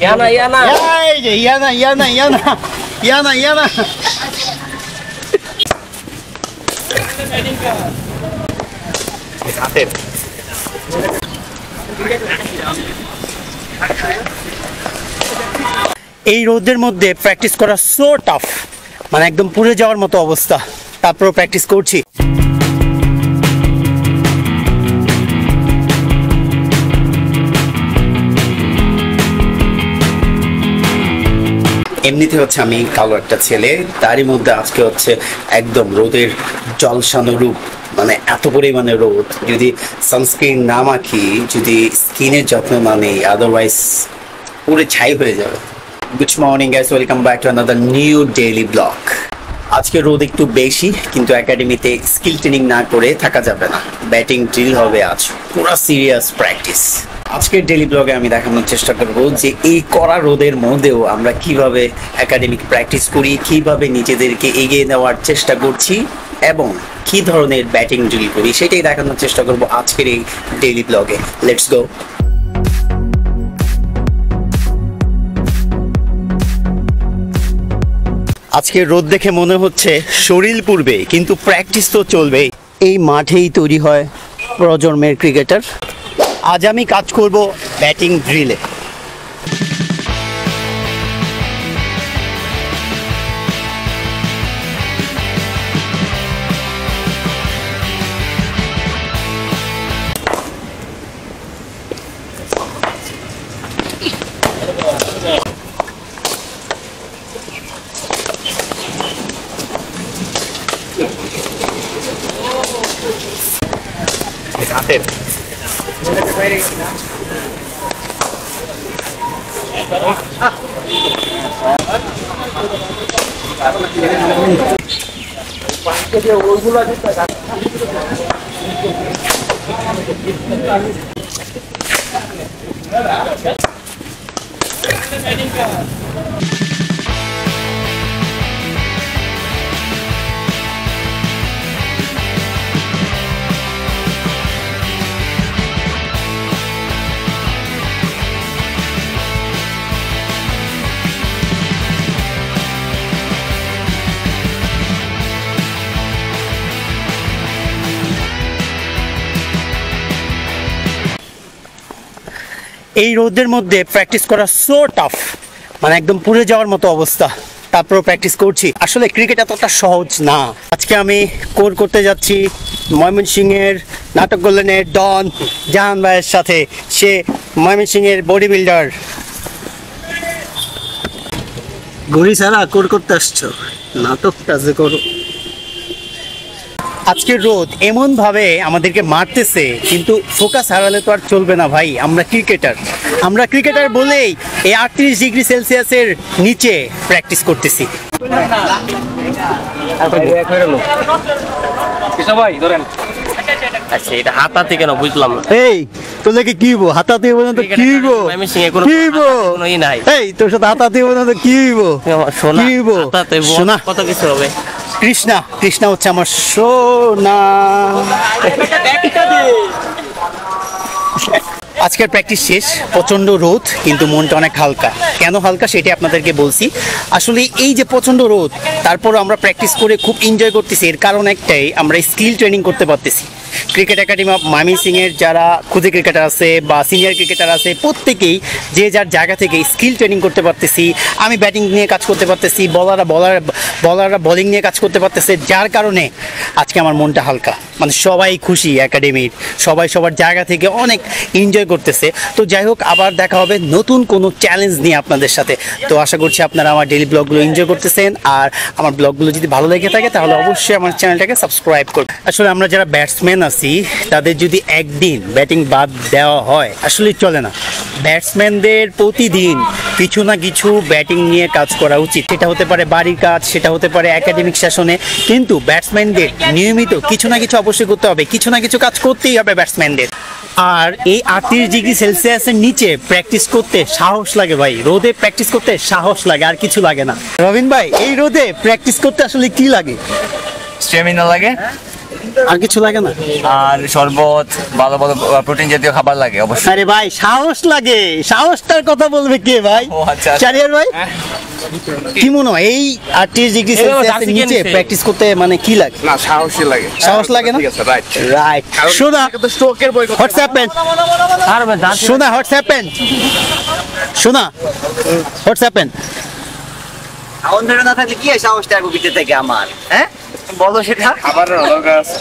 Yana, Yana. Yana, Yana, Yana. Yana, Yana. এই রোদের মধ্যে প্র্যাকটিস করা সো টাফ, মানে একদম পুড়ে যাওয়ার মতো অবস্থা, তারপরেও প্র্যাকটিস করছি। এমনিতে হচ্ছে আমি কালো একটা ছেলে, তারই মধ্যে আজকে হচ্ছে একদম রোদের জলসানো রূপ, মানে এত পরিমাণে রোদ, যদি সানস্ক্রিন না মাখি, যদি স্কিনের যত্ন না নেই, আদারওয়াইজ পুরো ছাই হয়ে যাবে। Good morning guys, welcome back to another new daily blog. আজকে রোদ একটু বেশি, কিন্তু একাডেমিতে স্কিল ট্রেনিং না করে থাকা যাবে না। ব্যাটিং ড্রিল হবে আজ, পুরো সিরিয়াস প্র্যাকটিস। আজকের ডেইলি ব্লগে আমি দেখানোর চেষ্টা করব যে এই কড়া রোদের মধ্যেও আমরা কিভাবে একাডেমিক প্র্যাকটিস করি, কিভাবে নিজেদেরকে এগিয়ে নেওয়ার চেষ্টা করছি এবং কি ধরনের ব্যাটিং ড্রিল করি, সেটাই দেখানোর চেষ্টা করব আজকের এই ডেইলি ব্লগে। Let's go. আজকে রোদ দেখে মনে হচ্ছে শরীর পুড়বে, কিন্তু প্র্যাকটিস তো চলবেই। এই মাঠেই তৈরি হয় প্রজন্মের ক্রিকেটার। আজ আমি কাজ করব ব্যাটিং ড্রিলে। এই রোদের মধ্যে প্র্যাকটিস করা সো টাফ, মানে একদম পুড়ে যাওয়ার মতো অবস্থা, তারপরেও প্র্যাকটিস করছি। আসলে ক্রিকেট এতটা সহজ না। আজকে আমি কোর করতে যাচ্ছি ময়মনসিংহের নাটক গোল্ডেনের ডন জাহান ভাইয়ের সাথে। সে ময়মনসিংহের বডি বিল্ডার। গড়ি ছাড়া কোর করতে আসছো, নাটকটা যে করো। আজকের রোদ এমন ভাবে আমাদেরকে মারতেছে, কিন্তু ফোকাস হারালে তো আর চলবে না ভাই। আমরা ক্রিকেটার বলেই এই 38 ডিগ্রি সেলসিয়াসের নিচে প্র্যাকটিস করতেছি। আচ্ছা, এটা হাতাতে কেন বুঝলাম না। এই তোদেরকে কি হইব? হাতাতে হইব না তো কি হইব? কি হইব? এই তোর সাথে হাতাতে হইব না তো কি হইব? কি হইব? সোনা কত কিছু হবে। কৃষ্ণা হচ্ছে আমার সোনা। আজকের প্র্যাকটিস শেষ। প্রচণ্ড রোদ, কিন্তু মনটা অনেক হালকা। কেন হালকা সেটা আপনাদেরকে বলছি। আসলে এই যে প্রচণ্ড রোদ, তারপরও আমরা প্র্যাকটিস করে খুব এনজয় করতেছি। এর কারণ একটাই, আমরা স্কিল ট্রেনিং করতে পারতেছি। ক্রিকেট একাডেমি অফ ময়মনসিংহের যারা ক্ষুদে ক্রিকেটার আছে বা সিনিয়র ক্রিকেটার আছে, প্রত্যেকেই যে যার জায়গা থেকে স্কিল ট্রেনিং করতে পারতেছি। আমি ব্যাটিং নিয়ে কাজ করতে পারতেছি, বলাররা বোলিং নিয়ে কাজ করতে পারতেছে, যার কারণে আজকে আমার মনটা হালকা। মানে সবাই খুশি, একাডেমির সবাই সবার জায়গা থেকে অনেক এনজয় করতেছে। তো যাই হোক, আবার দেখা হবে নতুন কোনো চ্যালেঞ্জ নিয়ে আপনাদের সাথে। তো আশা করছি আপনারা আমার ডেইলি ব্লগগুলো এনজয় করতেছেন। আর আমার ব্লগগুলো যদি ভালো লেগে থাকে তাহলে অবশ্যই আমার চ্যানেলটাকে সাবস্ক্রাইব করবেন। আসলে আমরা যারা ব্যাটসম্যান আছি, তাদের যদি একদিন ব্যাটিং বাদ দেওয়া হয় আসলে চলে না। ব্যাটসম্যানদের প্রতিদিন কিছু না কিছু ব্যাটিং নিয়ে কাজ করা উচিত। সেটা হতে পারে বাড়ির কাজ, সেটা হতে পারে একাডেমিক সেশনে, কিন্তু ব্যাটসম্যানদের নিয়মিত কিছু না কিছু অবশ্যই করতে হবে। কিছু না কিছু কাজ করতেই হবে ব্যাটসম্যানদের। আর এই 38 ডিগ্রি সেলসিয়াসের নিচে প্র্যাকটিস করতে সাহস লাগে ভাই। রোদে প্র্যাকটিস করতে সাহস লাগে, আর কিছু লাগে না। রবিন ভাই, এই রোদে প্র্যাকটিস করতে আসলে কি লাগে? স্ট্যামিনা লাগে, আর কিছু লাগে না? আর শরবত, ভালো ভালো প্রোটিন জাতীয় খাবার লাগে অবশ্যই। আরে ভাই সাহস লাগে, সাহসটার কথা বলবে কে ভাই? ও আচ্ছা। শাহরিয়ার ভাই কি মনে হয় এই 38 ডিগ্রি সেলসিয়াসের নিচে প্র্যাকটিস করতে মানে কি লাগে? না সাহসই লাগে। সাহস লাগে না? ঠিক আছে, রাইট। রাইট। শোনা তো স্ট্রোকের বই কথা। হোয়াটস হ্যাপেন? আর ভাই জার্সি শোনা হোয়াটস হ্যাপেন? শোনা হোয়াটস হ্যাপেন? ধরে না থাকলে কি সাহসটা আসবো ভিতর থেকে আমার, হ্যাঁ বলো সেটা। আবার দরকার আছে।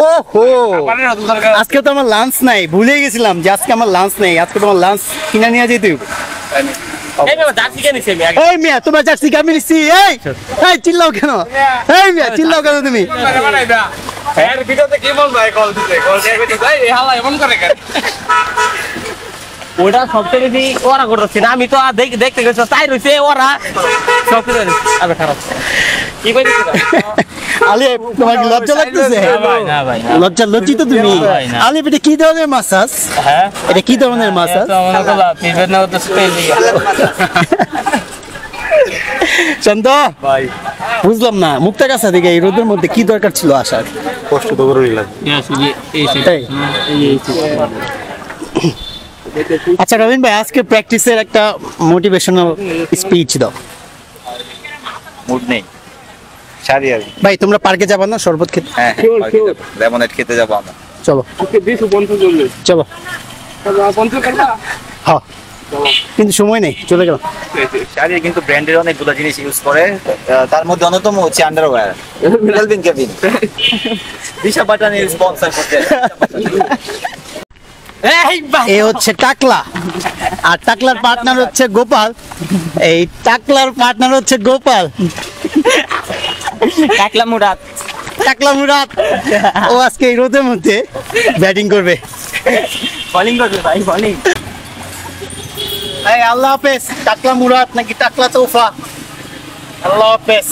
ওহো আবার দরকার আছে। আজকে তো আমার লাঞ্চ নাই, ভুলে গেছিলাম যে আজকে আমার লাঞ্চ নেই। আজকে তোমার লাঞ্চ কিনে নিয়ে যেতে হবে। এই বাবা জার্সি কেন নিছে আমি আগে এই মিয়া তোমার জার্সি আমি নিচ্ছি। এই চিল্লাও কেন? এই মিয়া চিল্লাও কেন তুমি? মানে বানাইবা। এর ভিডিওতে কি বলবো? কল দিতে যাই এই হালা এমন করে কেন? ওটা সবথেকে বেশি ওরা করতেছে না, আমি তো আর দেখতে গেছি তাই রইছে ওরা সব কিছু আবে খারাপ কি কইছিস আলে তোমার কি লজ্জা লাগতেছে? না ভাই লজ্জিত তুমি? না ভাই, না। আলে এটা কি ধরনের মাসাজ? হ্যাঁ এটা কি ধরনের মাসাজ? তো আমাদের তো পিছনে না তো স্পেল চন্দ ভাই বুঝলাম না, মুক্তা কাছা থেকে এই রোদের মধ্যে কি দরকার ছিল আসার? কষ্ট তো করে নিলাম। তাই? আচ্ছা রবিন ভাই আজকে প্র্যাকটিসের একটা মোটিভেশনাল স্পিচ দাও। মুড নেই। শাহরিয়ার। ভাই তোমরা পার্কে যাবা না শরবত খেতে? হ্যাঁ লেমনেড খেতে যাবো আমরা। চলো ওকে দিছু বন্ধ করলে। চলো। বন্ধ করবা? হ্যাঁ কিন্তু সময় নেই, চলে গেলাম। শাহরিয়ার কিন্তু ব্র্যান্ডের অনেকগুলো জিনিস ইউজ করে, তার মধ্যে অন্যতম হচ্ছে আন্ডারওয়্যার। Calvin Kevin. দিশা পাটানির স্পন্সর করতে। এ হচ্ছে টাকলা, আর টাকলার পার্টনার হচ্ছে গোপাল। এই টাকলার পার্টনার হচ্ছে গোপাল। টাকলা মুরাদ টাকলা মুরাদ ও আজকে এই রোদের মধ্যে ব্যাটিং করবে। বোলিং করবে ভাই বোলিং এই আল্লাহ হাফেজ টাকলা মুরাদ নাকি টাকলা তোফা। আল্লাহ হাফেজ।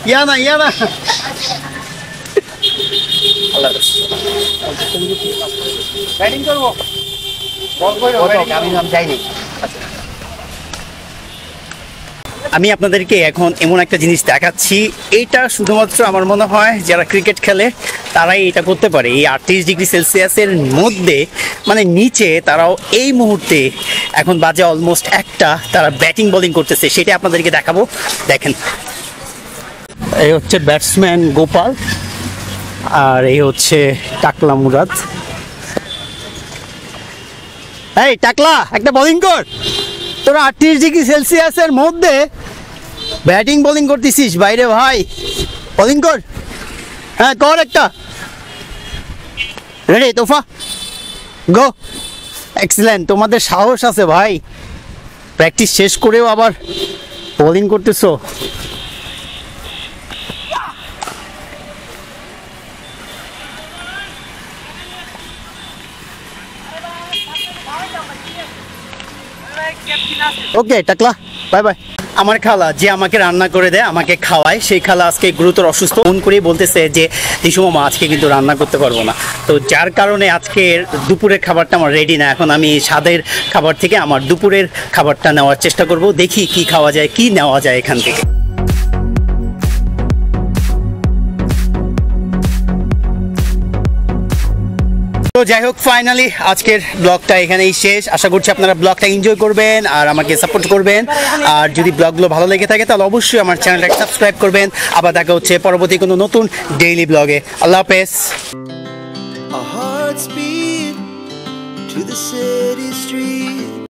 ইয়ানা ইয়ানা ব্যাটিং করবো আমি যাইনি। আমি আপনাদেরকে এখন এমন একটা জিনিস দেখাচ্ছি, এইটা শুধুমাত্র আমার মনে হয় যারা ক্রিকেট খেলে তারাই এটা করতে পারে। এই 38 ডিগ্রি সেলসিয়াসের মধ্যে মানে নিচে তারাও এই মুহূর্তে এখন বাজে অলমোস্ট একটা, তারা ব্যাটিং বোলিং করতেছে, সেটা আপনাদেরকে দেখাবো। দেখেন এই হচ্ছে ব্যাটসম্যান গোপাল আর এই হচ্ছে টাকলা মুরাদ। এই টাকলা একটা বোলিং কর, তোরা 38 ডিগ্রি সেলসিয়াসের মধ্যে ব্যাটিং বোলিং করতেছিস বাইরে ভাই, বোলিং কর। হ্যাঁ কর একটা, রেডি তোফা গো। এক্সিলেন্ট, তোমাদের সাহস আছে ভাই, প্র্যাকটিস শেষ করেও আবার বোলিং করতেছো। ওকে টাকলা বাই বাই। আমার খালা যে আমাকে রান্না করে দেয়, আমাকে খাওয়ায়, সেই খালা আজকে গুরুতর অসুস্থ। ফোন করেই বলতেছে যে দিশু মামা আজকে কিন্তু রান্না করতে পারবো না, তো যার কারণে আজকে দুপুরের খাবারটা আমার রেডি না। এখন আমি স্বাদের খাবার থেকে আমার দুপুরের খাবারটা নেওয়ার চেষ্টা করব, দেখি কি খাওয়া যায়, কি নেওয়া যায় এখান থেকে। তো যাই হোক ফাইনালি আজকের ব্লগটা এখানেই শেষ। আশা করছি আপনারা ব্লগটা এনজয় করবেন আর আমাকে সাপোর্ট করবেন। আর যদি ব্লগগুলো ভালো লেগে থাকে তাহলে অবশ্যই আমার চ্যানেলটাকে সাবস্ক্রাইব করবেন। আবার দেখা হচ্ছে পরবর্তী কোনো নতুন ডেইলি ব্লগে। আল্লাহ হাফেজ। Our hearts beat to the city street.